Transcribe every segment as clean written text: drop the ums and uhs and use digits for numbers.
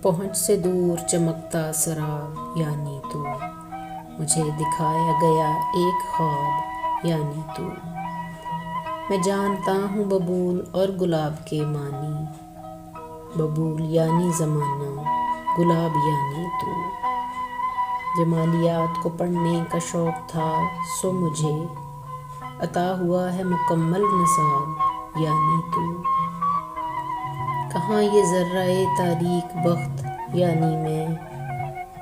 پہنچ سے دور چمکتا سراب یعنی تو، مجھے دکھایا گیا ایک خواب یعنی تو۔ میں جانتا ہوں ببول اور گلاب کے معنی، ببول یعنی زمانہ، گلاب یعنی تو۔ جمالیات کو پڑھنے کا شوق تھا سو مجھے عطا ہوا ہے مکمل نصاب یعنی تو۔ کہاں یہ ذرہ تاریک بخت یعنی میں،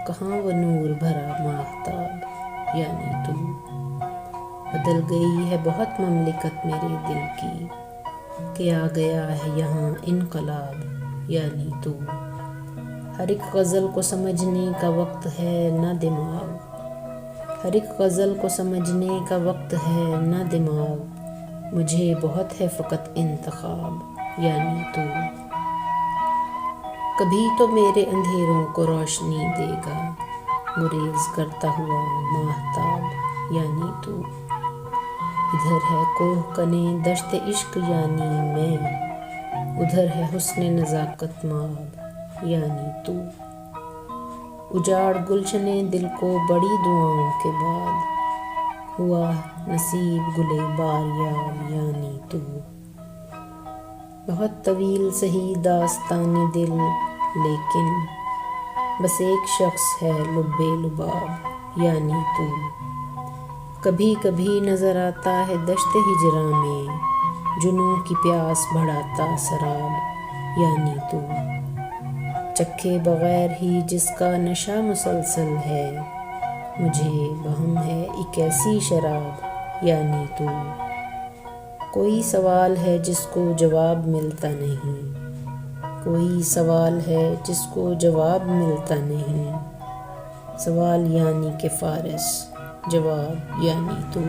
کہاں وہ نور بھرا ماہتاب یعنی تو۔ بدل گئی ہے بہت مملکت میرے دل کی، کہ آ گیا ہے یہاں انقلاب یعنی تو۔ ہر ایک غزل کو سمجھنے کا وقت ہے نہ دماغ، ہر ایک غزل کو سمجھنے کا وقت ہے نہ دماغ، مجھے بہت ہے فقط انتخاب یعنی تو۔ کبھی تو میرے اندھیروں کو روشنی دے گا گریز کرتا ہوا ماہتاب یعنی تو۔ ادھر ہے کوہ کنے دشت عشق یعنی میں، ادھر ہے حسن نزاکت مآب یعنی تو۔ اجاڑ گلشن دل کو بڑی دعاؤں کے بعد، ہوا نصیب گلے باریاب یعنی تو۔ بہت طویل سہی داستان دل، لیکن بس ایک شخص ہے لبِ لباب یعنی تو۔ کبھی کبھی نظر آتا ہے دشت ہجراں میں، جنوں کی پیاس بڑھاتا سراب یعنی تو۔ چکھے بغیر ہی جس کا نشہ مسلسل ہے، مجھے وہم ہے ایک ایسی شراب یعنی تو۔ کوئی سوال ہے جس کو جواب ملتا نہیں، کوئی سوال ہے جس کو جواب ملتا نہیں، سوال یعنی کہ فارس، جواب یعنی تو۔